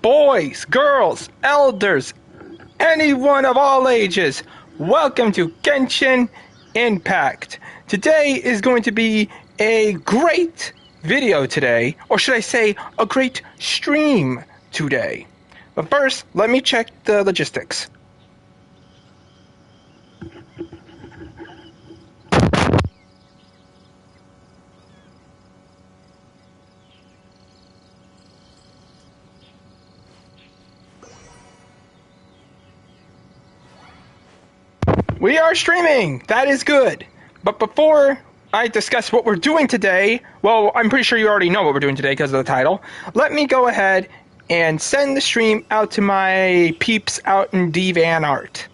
boys, girls, elders, anyone of all ages, welcome to Genshin Impact. Today is going to be a great video today, or should I say a great stream today. But first, let me check the logistics. We are streaming! That is good! But before I discuss what we're doing today, well, I'm pretty sure you already know what we're doing today because of the title, let me go ahead and send the stream out to my peeps out in Divan Art.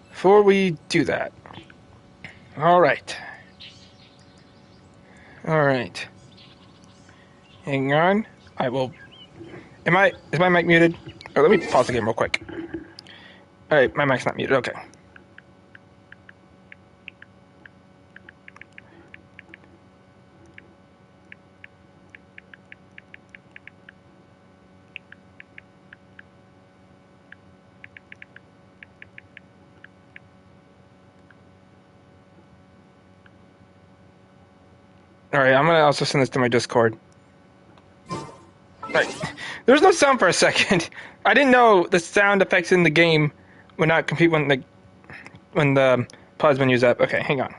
Before we do that. Alright. Alright. Hang on. I will... Is my mic muted? Oh, let me pause the game real quick. Alright, my mic's not muted, okay. Alright, I'm gonna also send this to my Discord. Right. There was no sound for a second. I didn't know the sound effects in the game would not compete when the pause menu's up. Okay, hang on.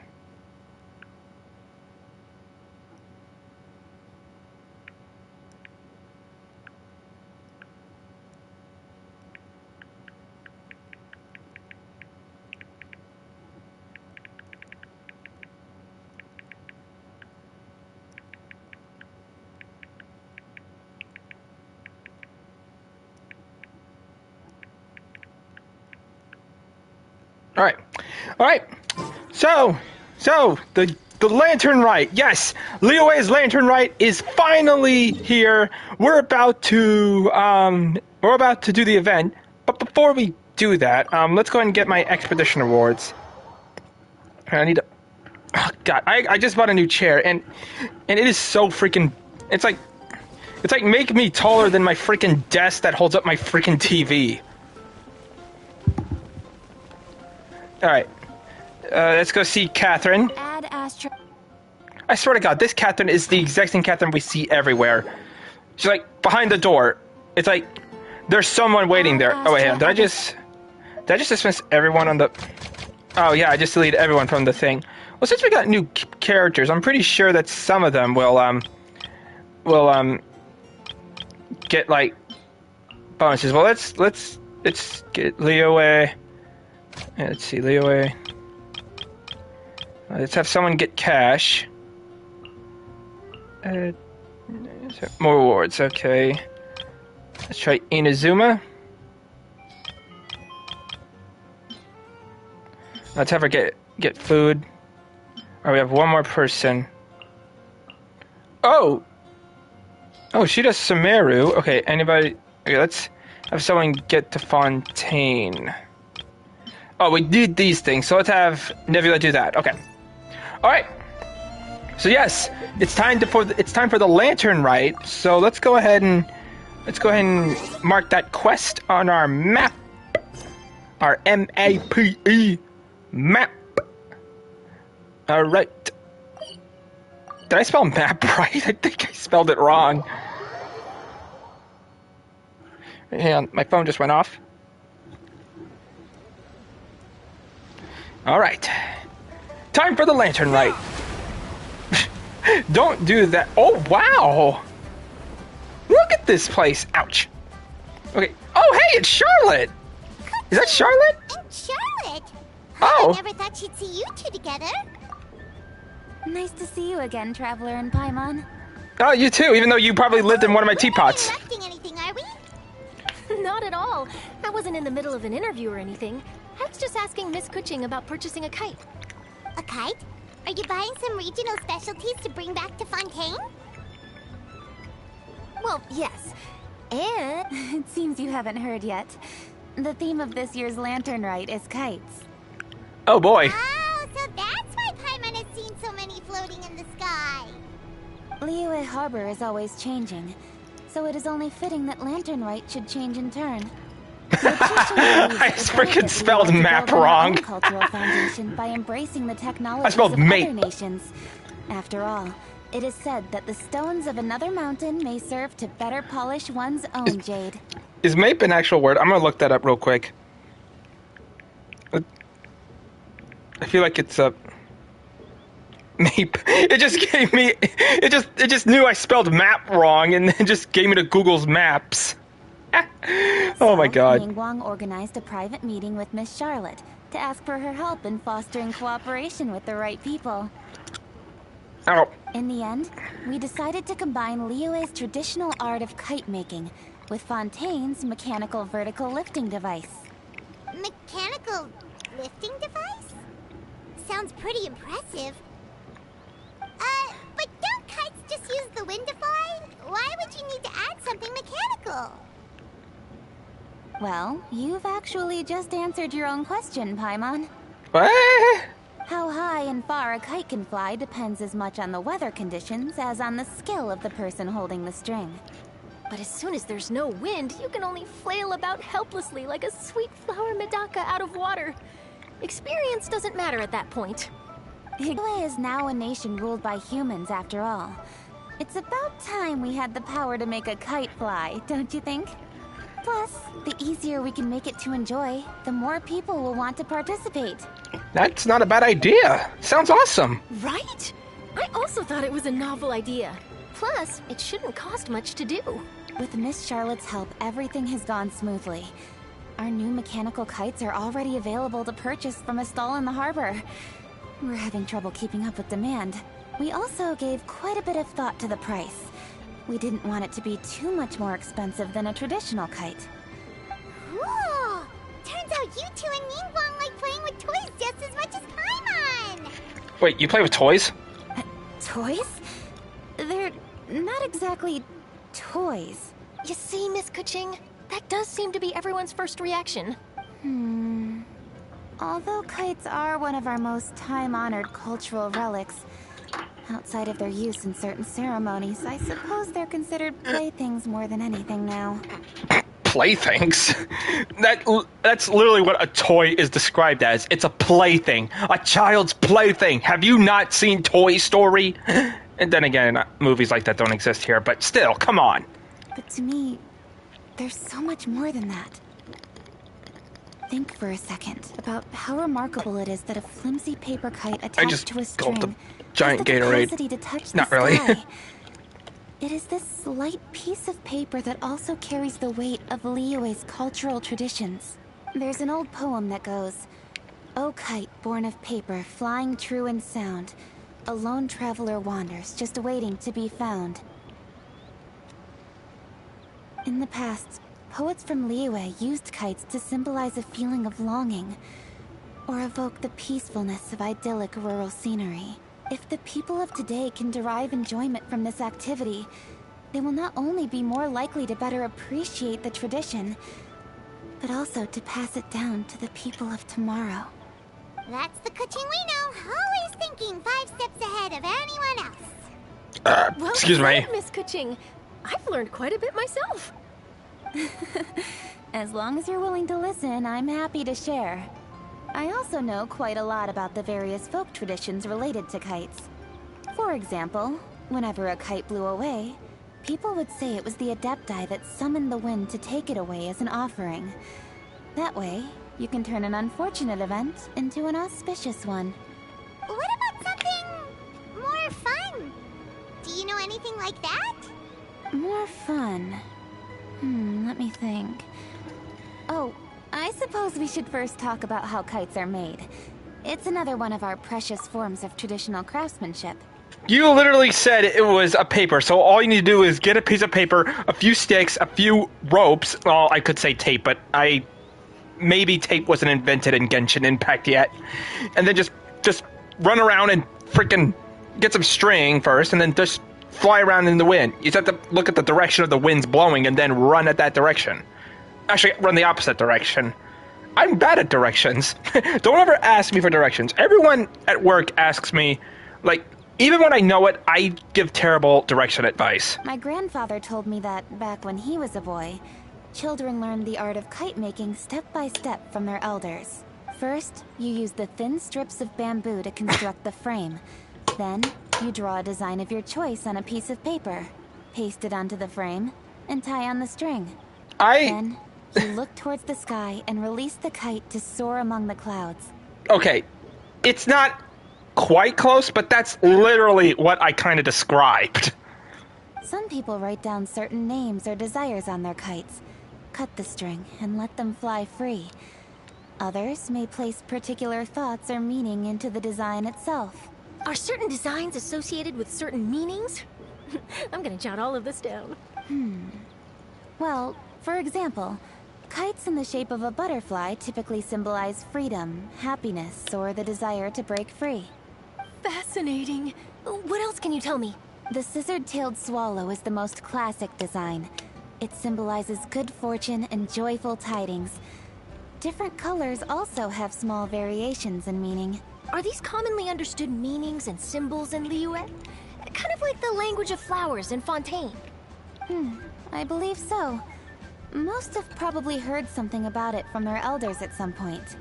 Alright. So the Lantern Rite. Yes, Liyue's Lantern Rite is finally here. We're about to do the event. But before we do that, let's go ahead and get my expedition awards. I need to... Oh god, I just bought a new chair and it is so freaking... It's like making me taller than my freaking desk that holds up my freaking TV. Alright. Let's go see Catherine. I swear to God, this Catherine is the exact same Catherine we see everywhere. She's like behind the door. It's like there's someone waiting there. Oh wait, did I just dismiss everyone on the... Oh yeah, I just deleted everyone from the thing. Well, since we got new characters, I'm pretty sure that some of them will get like bonuses. Well, let's get Liyue. Yeah, let's see, Liyue. Let's have someone get cash. More rewards, okay. Let's try Inazuma. Let's have her get food. Alright, we have one more person. Oh, she does Sumeru. Okay, anybody? Okay, let's have someone get to Fontaine. Oh, we did these things, so let's have Nebula do that. Okay. Alright. So yes, it's time for the Lantern Rite. So let's go ahead and mark that quest on our map. Our MAPE map. Alright. Did I spell map right? I think I spelled it wrong. Hang on, my phone just went off. Alright. Time for the Lantern Rite. Don't do that. Oh, wow. Look at this place. Ouch. Okay. Oh, hey, it's Charlotte. Is that Charlotte? And Charlotte. Oh. I never thought she'd see you two together. Nice to see you again, Traveler and Paimon. Oh, you too, even though you probably lived in one of my teapots. We're not interrupting anything, are we? Not at all. I wasn't in the middle of an interview or anything. I was just asking Miss Kuching about purchasing a kite. A kite? Are you buying some regional specialties to bring back to Fontaine? Well, yes. And It seems you haven't heard yet. The theme of this year's Lantern Rite is kites. Oh boy. Oh, so that's why Paimon has seen so many floating in the sky. Liyue Harbor is always changing. so it is only fitting that Lantern Rite should change in turn. I I freaking spelled map wrong. Cultural foundation by embracing the technologies I spelled of mate. other nations. After all, it is said that the stones of another mountain may serve to better polish one's own jade. Is MAPE an actual word? I'm gonna look that up real quick. I feel like it's a MAPE. It just gave me. It just knew I spelled map wrong, and then just gave me to Google's Maps. Oh my God. Ningguang organized a private meeting with Miss Charlotte to ask for her help in fostering cooperation with the right people. Oh. In the end, we decided to combine Liyue's traditional art of kite making with Fontaine's mechanical vertical lifting device. Mechanical lifting device? Sounds pretty impressive. But don't kites just use the wind to fly? Why would you need to add something mechanical? Well, you've actually just answered your own question, Paimon. What? How high and far a kite can fly depends as much on the weather conditions as on the skill of the person holding the string. But as soon as there's no wind, you can only flail about helplessly like a sweet flower medaka out of water. Experience doesn't matter at that point. Liyue is now a nation ruled by humans, after all. It's about time we had the power to make a kite fly, don't you think? Plus, the easier we can make it to enjoy, the more people will want to participate. That's not a bad idea. Sounds awesome. Right? I also thought it was a novel idea. Plus, it shouldn't cost much to do. With Miss Charlotte's help, everything has gone smoothly. Our new mechanical kites are already available to purchase from a stall in the harbor. We're having trouble keeping up with demand. We also gave quite a bit of thought to the price. We didn't want it to be too much more expensive than a traditional kite. Cool! Turns out you two and Ningguang like playing with toys just as much as Paimon! Wait, you play with toys? Toys? They're not exactly toys. You see, Miss Kuching, that does seem to be everyone's first reaction. Although kites are one of our most time-honored cultural relics, outside of their use in certain ceremonies, I suppose they're considered playthings more than anything now. Playthings? That's literally what a toy is described as. It's a plaything. A child's plaything. Have you not seen Toy Story? And then again, movies like that don't exist here, but still, come on. But to me, there's so much more than that. Think for a second about how remarkable it is that a flimsy paper kite attached to a string gulped a giant has the Gatorade. capacity to touch Not the really. sky. It is this slight piece of paper that also carries the weight of Liyue's cultural traditions. There's an old poem that goes, "O kite born of paper, flying true and sound, a lone traveler wanders, just waiting to be found." In the past, poets from Liyue used kites to symbolize a feeling of longing, or evoke the peacefulness of idyllic rural scenery. If the people of today can derive enjoyment from this activity, they will not only be more likely to better appreciate the tradition, but also to pass it down to the people of tomorrow. That's the Kuching we know, always thinking 5 steps ahead of anyone else. Well Excuse me. said, Miss Kuching. I've learned quite a bit myself. As long as you're willing to listen, I'm happy to share. I also know quite a lot about the various folk traditions related to kites. For example, whenever a kite blew away, people would say it was the Adepti that summoned the wind to take it away as an offering. That way, you can turn an unfortunate event into an auspicious one. What about something more fun? Do you know anything like that? More fun. Let me think. Oh, I suppose we should first talk about how kites are made. It's another one of our precious forms of traditional craftsmanship. You literally said it was a paper, so all you need to do is get a piece of paper, a few sticks, a few ropes. Well, I could say tape, but maybe tape wasn't invented in Genshin Impact yet. And then just run around and freaking get some string first, and then just fly around in the wind. You just have to look at the direction of the wind's blowing and then run at that direction. Actually, run the opposite direction. I'm bad at directions. Don't ever ask me for directions. Everyone at work asks me, like, even when I know it, I give terrible direction advice. My grandfather told me that back when he was a boy, children learned the art of kite making step by step from their elders. First, you use the thin strips of bamboo to construct the frame. Then, you draw a design of your choice on a piece of paper, paste it onto the frame, and tie on the string. Then, you look towards the sky and release the kite to soar among the clouds. Okay, it's not quite close, but that's literally what I kind of described. Some people write down certain names or desires on their kites, cut the string, and let them fly free. Others may place particular thoughts or meaning into the design itself. Are certain designs associated with certain meanings? I'm gonna jot all of this down. Well, for example, kites in the shape of a butterfly typically symbolize freedom, happiness, or the desire to break free. Fascinating. What else can you tell me? The scissor-tailed swallow is the most classic design. It symbolizes good fortune and joyful tidings. Different colors also have small variations in meaning. Are these commonly understood meanings and symbols in Liyue? Kind of like the language of flowers in Fontaine. I believe so. Most have probably heard something about it from their elders at some point.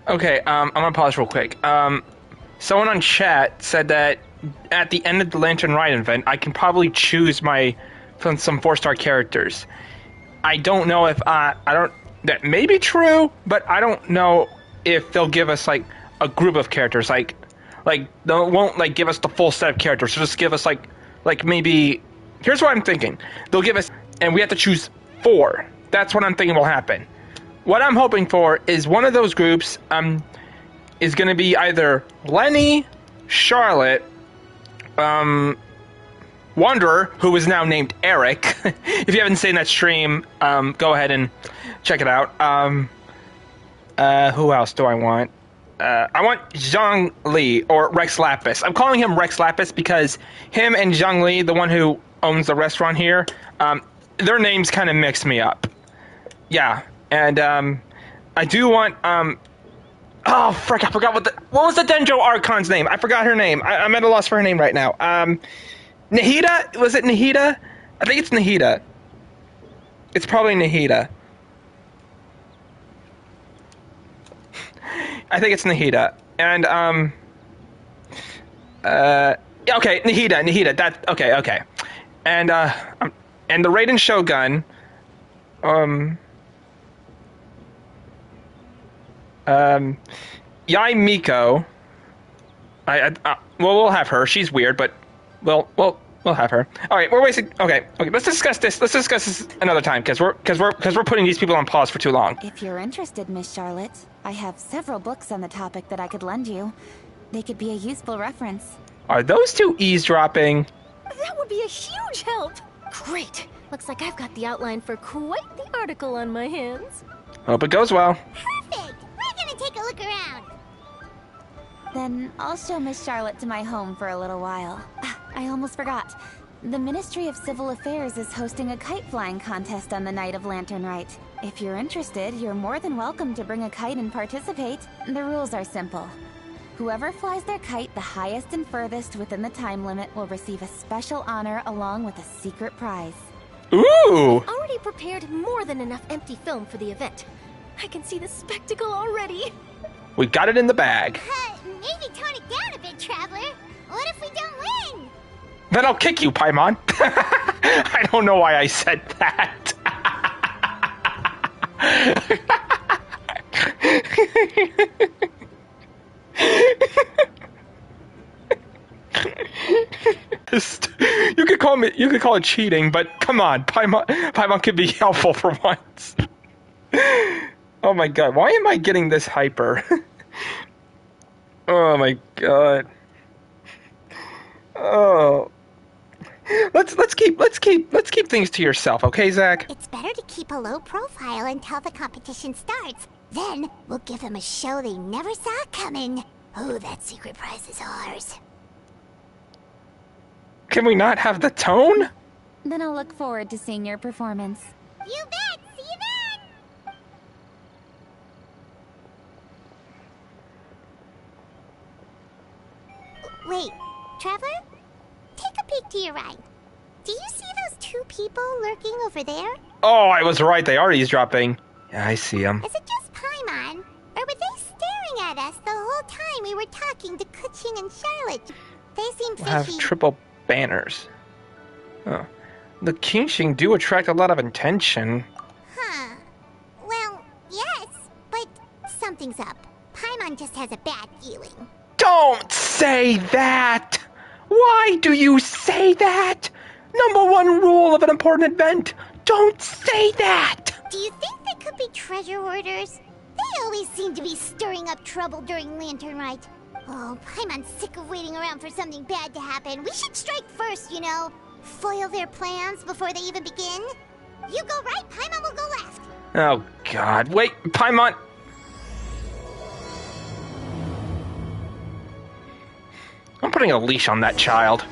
Okay, I'm gonna pause real quick. Someone on chat said that at the end of the Lantern Rite event, I can probably choose from some 4-star characters. I don't know if that may be true, but I don't know if they'll give us like a group of characters, like they won't like give us the full set of characters. So just give us like maybe. Here's what I'm thinking. They'll give us, and we have to choose 4. That's what I'm thinking will happen. What I'm hoping for is one of those groups is going to be either Lenny, Charlotte, Wanderer, who is now named Eric. If you haven't seen that stream, go ahead and check it out. Who else do I want? I want Zhang Li, or Rex Lapis. I'm calling him Rex Lapis because him and Zhang Li, the one who owns the restaurant here, their names kind of mix me up. Yeah, and I do want oh frick, I forgot what was the Denjo Archon's name? I forgot her name. I'm at a loss for her name right now. Nahida? Was it Nahida? I think it's Nahida. It's probably Nahida. I think it's Nahida. And yeah, okay, Nahida. That okay. And the Raiden Shogun, Yai Miko. Well, we'll have her. She's weird, but we'll have her. All right, we're wasting. Okay. Let's discuss this. Let's discuss this another time because we're putting these people on pause for too long. If you're interested, Miss Charlotte, I have several books on the topic that I could lend you. They could be a useful reference. Are those two eavesdropping? That would be a huge help. Great. Looks like I've got the outline for quite the article on my hands. Hope it goes well. Perfect! We're gonna take a look around. Then I'll show Miss Charlotte to my home for a little while. I almost forgot. The Ministry of Civil Affairs is hosting a kite flying contest on the night of Lantern Rite. If you're interested, you're more than welcome to bring a kite and participate. The rules are simple. Whoever flies their kite the highest and furthest within the time limit will receive a special honor along with a secret prize. Ooh! Already prepared more than enough empty film for the event. I can see the spectacle already. We got it in the bag. Maybe tone it down a bit, Traveler. What if we don't win? Then I'll kick you, Paimon. I don't know why I said that. You could call it cheating, but come on, Paimon could be helpful for once. Oh my god, why am I getting this hyper? Oh my god. Oh. Let's keep things to yourself, okay, Zach? It's better to keep a low profile until the competition starts. Then we'll give them a show they never saw coming. Oh, that secret prize is ours. Can we not have the tone? Then I'll look forward to seeing your performance. You bet! See you then! Wait, Traveler? Take a peek to your right. Do you see those two people lurking over there? Oh, I was right. They are eavesdropping. Yeah, I see them. Is it just Paimon? Or were they staring at us the whole time we were talking to Kuching and Charlotte? They seem fishy. Have triple banners. Oh. The Genshin do attract a lot of attention. Huh. Well, yes, but something's up. Paimon just has a bad feeling. Don't say that! Why do you say that? Number one rule of an important event. Don't say that! Do you think they could be treasure hoarders? They always seem to be stirring up trouble during Lantern Rite. Oh, Paimon's sick of waiting around for something bad to happen. We should strike first, you know. Foil their plans before they even begin. You go right, Paimon will go left. Oh, God. Wait, Paimon. I'm putting a leash on that child.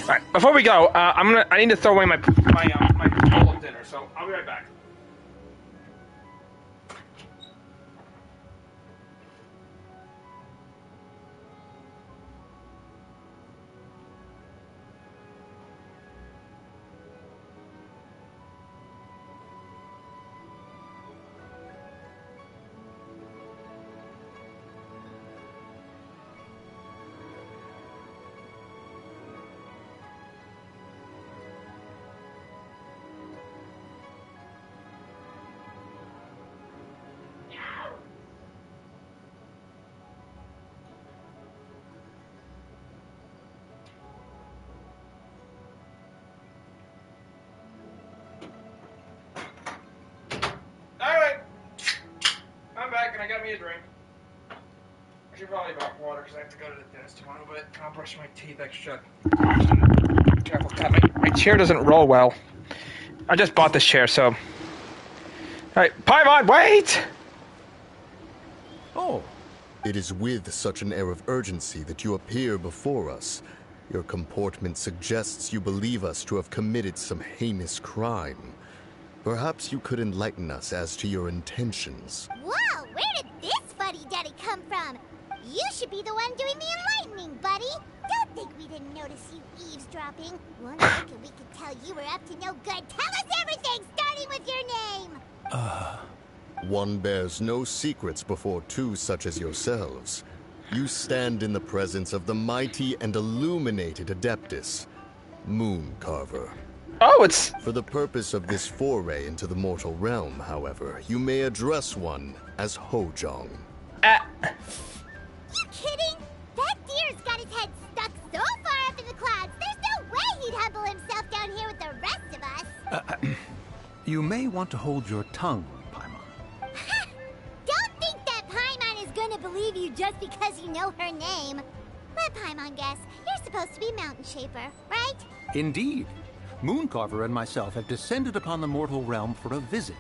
Alright, before we go, I need to throw away my bowl of dinner, so I'll be right back. I got me a drink. I should probably buy water because I have to go to the dentist tomorrow, but I'll brush my teeth extra. Careful, God, my chair doesn't roll well. I just bought this chair, so... Alright, Paimon, wait! Oh. It is with such an air of urgency that you appear before us. Your comportment suggests you believe us to have committed some heinous crime. Perhaps you could enlighten us as to your intentions. Whoa, where did this fuddy-duddy come from? You should be the one doing the enlightening, buddy. Don't think we didn't notice you eavesdropping. One look and we could tell you were up to no good. Tell us everything, starting with your name. One bears no secrets before two such as yourselves. You stand in the presence of the mighty and illuminated Adeptus, Mooncarver. Oh, it's... For the purpose of this foray into the mortal realm, however, you may address one as Hojong. You kidding? That deer's got his head stuck so far up in the clouds, there's no way he'd humble himself down here with the rest of us. You may want to hold your tongue, Paimon. Don't think that Paimon is gonna believe you just because you know her name. Let Paimon guess. You're supposed to be Mountain Shaper, right? Indeed. Mooncarver and myself have descended upon the mortal realm for a visit.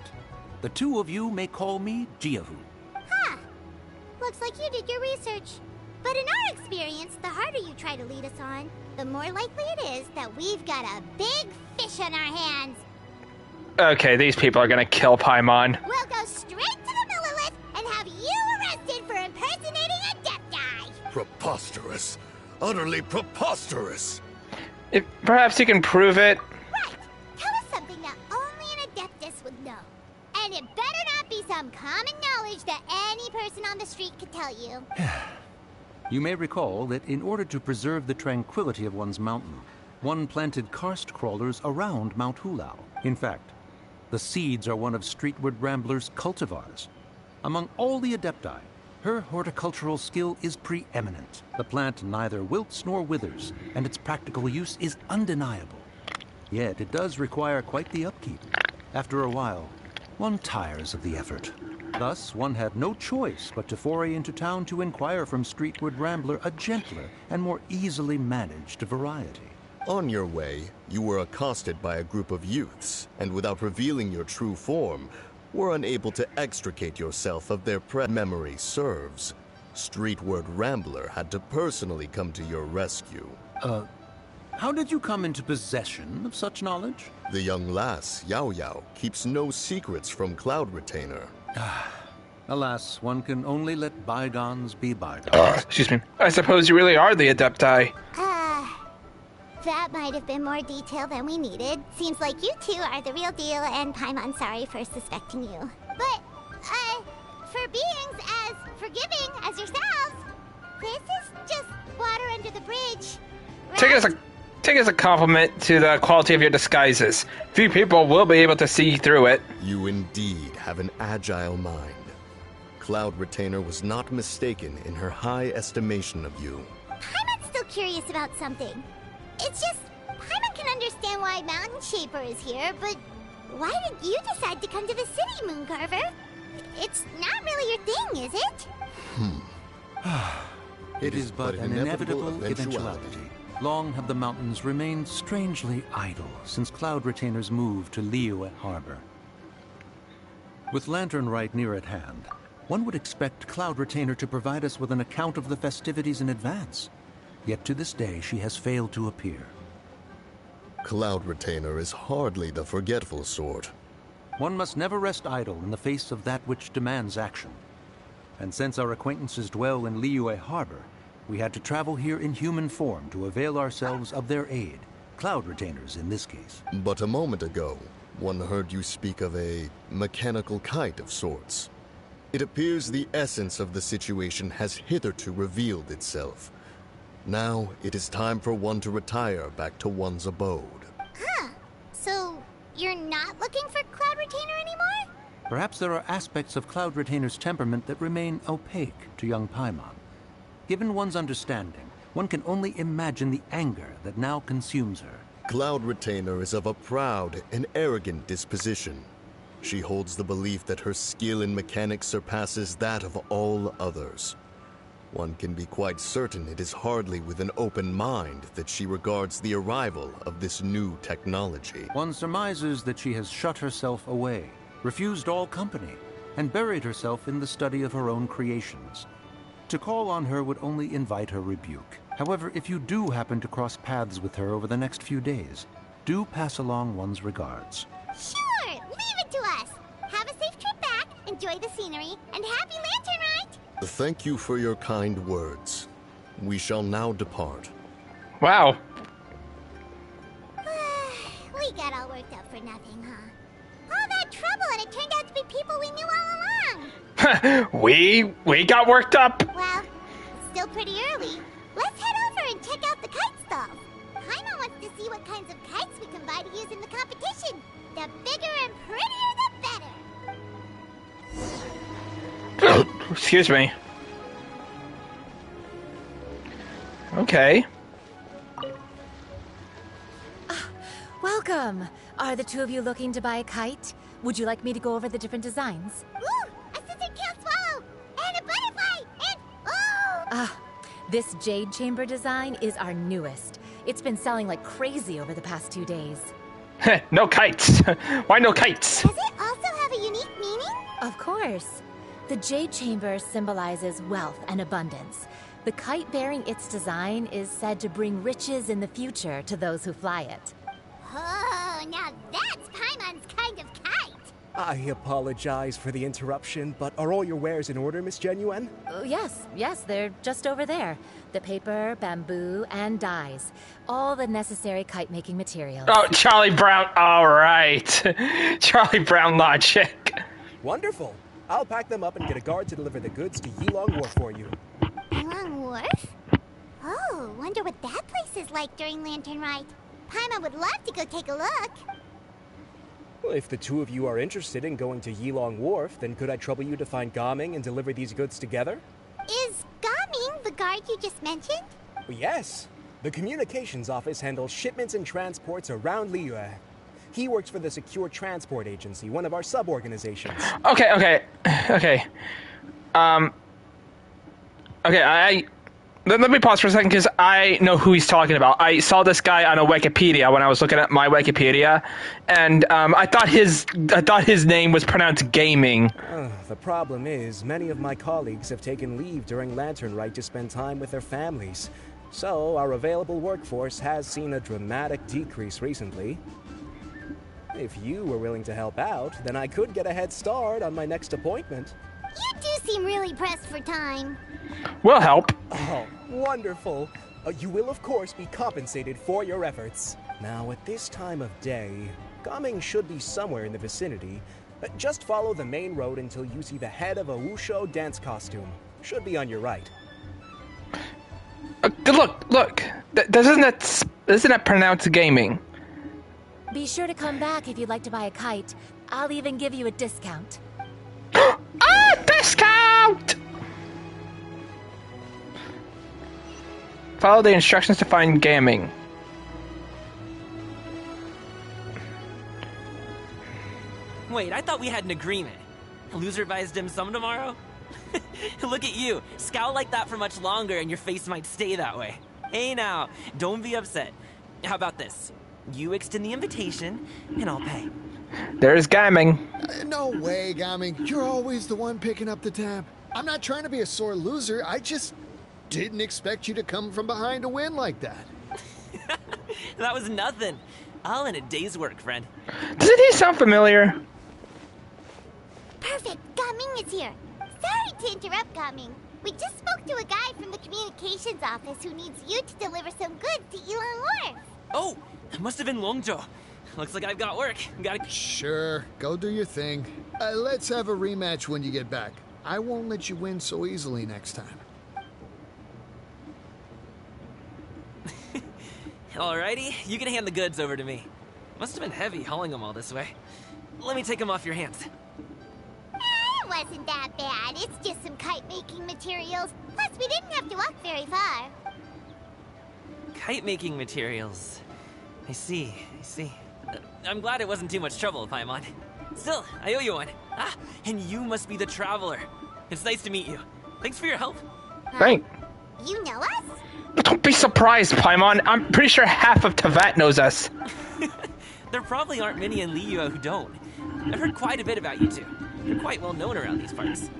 The two of you may call me Jiahu. Huh. Looks like you did your research. But in our experience, the harder you try to lead us on, the more likely it is that we've got a big fish on our hands. Okay, these people are gonna kill Paimon. We'll go straight to the Millilith and have you arrested for impersonating a death guy. Preposterous. Utterly preposterous. If perhaps you can prove it. Right. Tell us something that only an Adeptus would know. And it better not be some common knowledge that any person on the street could tell you. You may recall that in order to preserve the tranquility of one's mountain, one planted karst crawlers around Mount Hulao. In fact, the seeds are one of Streetward Rambler's cultivars. Among all the Adepti, her horticultural skill is preeminent. The plant neither wilts nor withers, and its practical use is undeniable. Yet it does require quite the upkeep. After a while, one tires of the effort. Thus, one had no choice but to foray into town to inquire from Streetward Rambler a gentler and more easily managed variety. On your way, you were accosted by a group of youths, and without revealing your true form, were unable to extricate yourself of their memory serves. Streetward Rambler had to personally come to your rescue. How did you come into possession of such knowledge? The young lass, Yao Yao, keeps no secrets from Cloud Retainer. Alas, one can only let bygones be bygones. Excuse me. I suppose you really are the Adepti. That might have been more detail than we needed. Seems like you two are the real deal, and Paimon, sorry for suspecting you. But, for beings as forgiving as yourselves, this is just water under the bridge. Right? Take it as a compliment to the quality of your disguises. Few people will be able to see through it. You indeed have an agile mind. Cloud Retainer was not mistaken in her high estimation of you. Paimon's still curious about something. It's just, Paimon can understand why Mountain Shaper is here, but why did you decide to come to the city, Mooncarver? It's not really your thing, is it? It is but an inevitable eventuality. Long have the mountains remained strangely idle since Cloud Retainer's move to Liyue Harbor. With Lantern Rite near at hand, one would expect Cloud Retainer to provide us with an account of the festivities in advance. Yet to this day, she has failed to appear. Cloud Retainer is hardly the forgetful sort. One must never rest idle in the face of that which demands action. And since our acquaintances dwell in Liyue Harbor, we had to travel here in human form to avail ourselves of their aid. Cloud Retainers in this case. But a moment ago, one heard you speak of a mechanical kite of sorts. It appears the essence of the situation has hitherto revealed itself. Now, it is time for one to retire back to one's abode. Huh. So, you're not looking for Cloud Retainer anymore? Perhaps there are aspects of Cloud Retainer's temperament that remain opaque to young Paimon. Given one's understanding, one can only imagine the anger that now consumes her. Cloud Retainer is of a proud and arrogant disposition. She holds the belief that her skill in mechanics surpasses that of all others. One can be quite certain it is hardly with an open mind that she regards the arrival of this new technology. One surmises that she has shut herself away, refused all company, and buried herself in the study of her own creations. To call on her would only invite her rebuke. However, if you do happen to cross paths with her over the next few days, do pass along one's regards. Sure! Leave it to us! Have a safe trip back, enjoy the scenery, and happy Lantern Rite! Thank you for your kind words. We shall now depart. Wow. We got all worked up for nothing, huh? All that trouble, and it turned out to be people we knew all along! we got worked up. Well, it's still pretty early. Let's head over and check out the kite stalls. Paimon wants to see what kinds of kites we can buy to use in the competition. The bigger and prettier, the better. Excuse me. Okay. Welcome! Are the two of you looking to buy a kite? Would you like me to go over the different designs? Ooh, a scissor kill swallow! And a butterfly! And oh! This jade chamber design is our newest. It's been selling like crazy over the past 2 days. No kites. Why no kites? Does it also have a unique meaning? Of course. The jade chamber symbolizes wealth and abundance. The kite bearing its design is said to bring riches in the future to those who fly it. Oh, now that's Paimon's kind of kite! I apologize for the interruption, but are all your wares in order, Miss Genuine? Yes, they're just over there. The paper, bamboo, and dyes. All the necessary kite-making materials. Oh, Charlie Brown. All right. Charlie Brown logic. Wonderful. I'll pack them up and get a guard to deliver the goods to Yilong Wharf for you. Yilong Wharf? Oh, wonder what that place is like during Lantern Rite. Paimon would love to go take a look. Well, if the two of you are interested in going to Yilong Wharf, then could I trouble you to find Gaming and deliver these goods together? Is Gaming the guard you just mentioned? Well, yes. The communications office handles shipments and transports around Liyue. He works for the Secure Transport Agency, one of our sub-organizations. Okay. Let me pause for a second because I know who he's talking about. I saw this guy on a Wikipedia when I was looking at my Wikipedia, and I thought his name was pronounced Gaming. The problem is, many of my colleagues have taken leave during Lantern Rite to spend time with their families. So, our available workforce has seen a dramatic decrease recently. If you were willing to help out, then I could get a head start on my next appointment. You do seem really pressed for time. We'll help. Oh, wonderful. You will, of course, be compensated for your efforts. Now, at this time of day, Gaming should be somewhere in the vicinity. Just follow the main road until you see the head of a Wushu dance costume. Should be on your right. Look. Isn't that pronounced gaming? Be sure to come back if you'd like to buy a kite. I'll even give you a discount. Discount! Follow the instructions to find gaming. Wait, I thought we had an agreement. Loser buys dim sum tomorrow? Look at you. Scowl like that for much longer and your face might stay that way. Hey now, don't be upset. How about this? You extend the invitation, and I'll pay. There's gaming. No way, Gaming. You're always the one picking up the tab. I'm not trying to be a sore loser. I just didn't expect you to come from behind to win like that. That was nothing. All in a day's work, friend. Doesn't he sound familiar? Perfect. Gaming is here. Sorry to interrupt, Gaming. We just spoke to a guy from the communications office who needs you to deliver some goods to Elon Wharf. Oh, it must have been Longjo. Looks like I've got work. Gotta... Sure, go do your thing. Let's have a rematch when you get back. I won't let you win so easily next time. Alrighty, you can hand the goods over to me. Must have been heavy hauling them all this way. Let me take them off your hands. It wasn't that bad. It's just some kite-making materials. Plus, we didn't have to walk very far. Kite-making materials. I see. I'm glad it wasn't too much trouble, Paimon. Still, I owe you one. Ah, and you must be the traveler. It's nice to meet you. Thanks for your help. Thank. You know us? Don't be surprised, Paimon. I'm pretty sure half of Tevat knows us. There probably aren't many in Liyue who don't. I've heard quite a bit about you two. You're quite well known around these parts.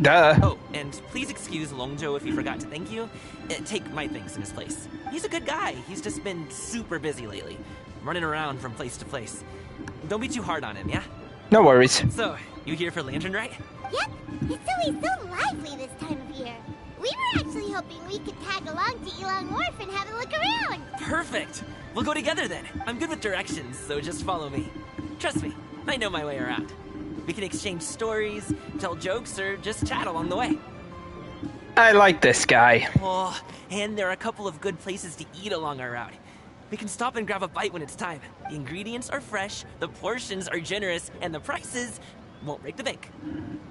Duh. Oh, and please excuse Longjo if he forgot to thank you. Take my thanks in his place. He's a good guy. He's just been super busy lately, running around from place to place. Don't be too hard on him, yeah? No worries. So, you here for Lantern, right? Yep. It's always so lively this time of year. We were actually hoping we could tag along to Elon Wharf and have a look around. Perfect. We'll go together then. I'm good with directions, so just follow me. Trust me, I know my way around. We can exchange stories, tell jokes, or just chat along the way. I like this guy. Oh, and there are a couple of good places to eat along our route. We can stop and grab a bite when it's time. The ingredients are fresh, the portions are generous, and the prices won't break the bank.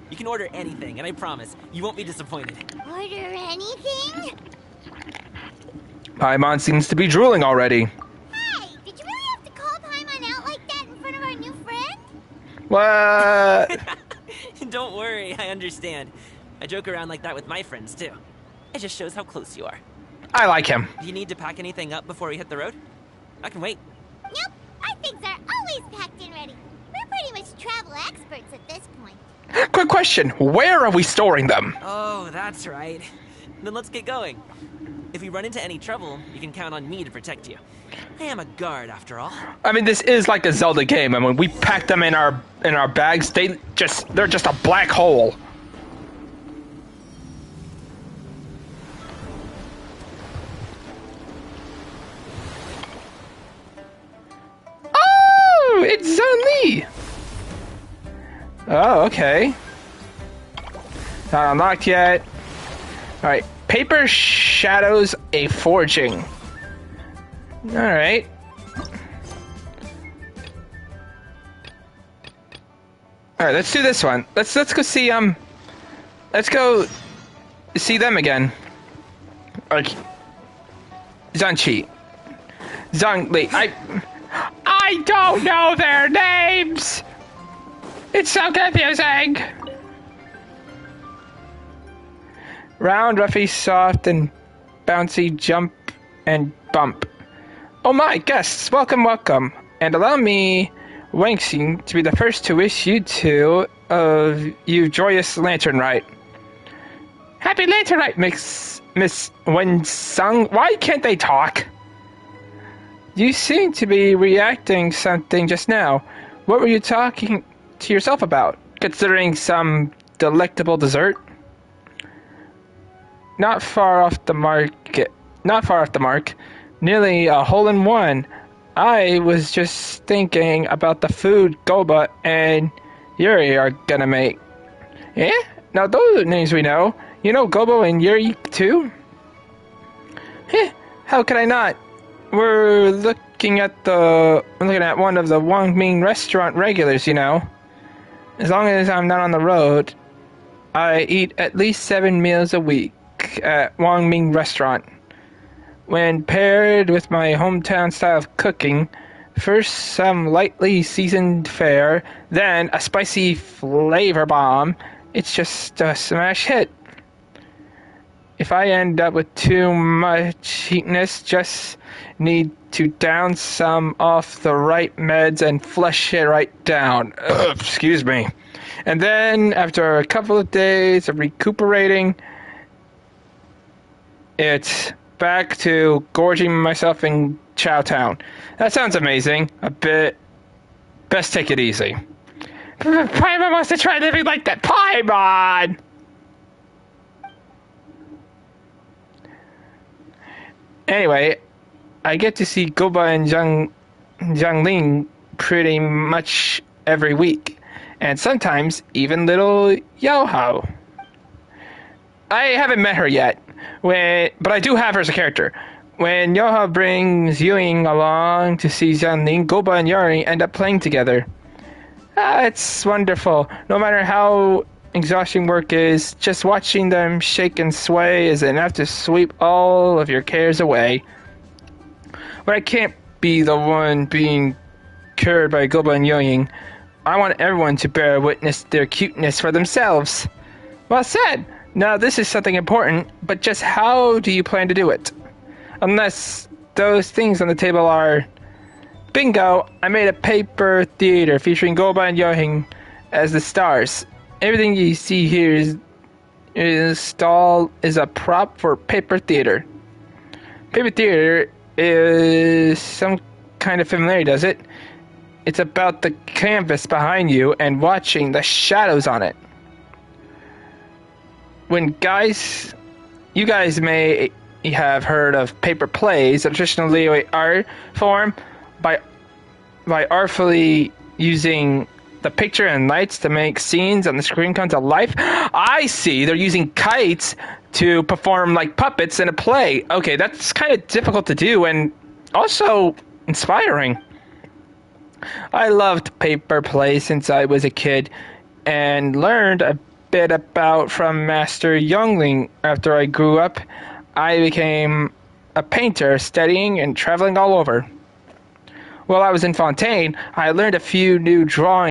You can order anything, and I promise, you won't be disappointed. Order anything? Paimon seems to be drooling already. Hey, did you really have to call Paimon out like that in front of our new friend? What? Don't worry, I understand. I joke around like that with my friends, too. It just shows how close you are. I like him. Do you need to pack anything up before we hit the road? I can wait. Nope, our things are always packed and ready. We're pretty much travel experts at this point. Quick question. Where are we storing them? Oh, that's right. Then let's get going. If we run into any trouble, you can count on me to protect you. I am a guard, after all. I mean, this is like a Zelda game, and when we pack them in our bags, they're just a black hole. Oh, it's Zhang Li. Oh, okay. Not unlocked yet. All right, paper shadows a forging. All right. All right, let's do this one. Let's go see let's go see them again. Like Zhangqi, Zhangli. I don't know their names. It's so confusing. Round, roughy, soft, and bouncy, jump and bump. Oh my, guests, welcome. And allow me, Wangxing, to be the first to wish you two of you joyous Lantern Rite. Happy Lantern Rite, Miss Wensung. Why can't they talk? You seem to be reacting something just now. What were you talking to yourself about? Considering some delectable dessert? Not far off the mark. Nearly a hole in one. I was just thinking about the food Goba and Yuri are gonna make. Eh? Now those are names we know. You know Gobo and Yuri too? Heh, how could I not? We're looking at one of the Wangming restaurant regulars, you know. As long as I'm not on the road, I eat at least 7 meals a week at Wangming restaurant. When paired with my hometown style of cooking, first some lightly seasoned fare, then a spicy flavor bomb, it's just a smash hit. If I end up with too much heatness, just need to down some off the right meds and flush it right down. Ugh, excuse me. And then, after a couple of days of recuperating, it's back to gorging myself in Chowtown. That sounds amazing. A bit. Best take it easy. Paimon wants to try living like that. Paimon! Anyway, I get to see Goba and Jiangling pretty much every week. And sometimes even little Yaohao. I haven't met her yet, but I do have her as a character. When Yaohao brings Yuing along to see Jiangling, Goba and Yuri end up playing together. It's wonderful. No matter how exhausting work is, just watching them shake and sway is enough to sweep all of your cares away. But I can't be the one being cured by Goba and Yuing. I want everyone to bear witness their cuteness for themselves. Well said! Now this is something important, but just how do you plan to do it? Unless those things on the table are... Bingo! I made a paper theater featuring Goba and Yuing as the stars. Everything you see here is a prop for paper theater. Paper theater is some kind of familiar, does it? It's about the canvas behind you and watching the shadows on it. You guys may have heard of paper plays, a traditional Liyue art form by artfully using the picture and lights to make scenes on the screen come to life. I see, they're using kites to perform like puppets in a play. Okay, that's kind of difficult to do and also inspiring. I loved paper plays since I was a kid and learned a bit from Master Youngling. After I grew up, I became a painter, studying and traveling all over. While I was in Fontaine, I learned a few new drawings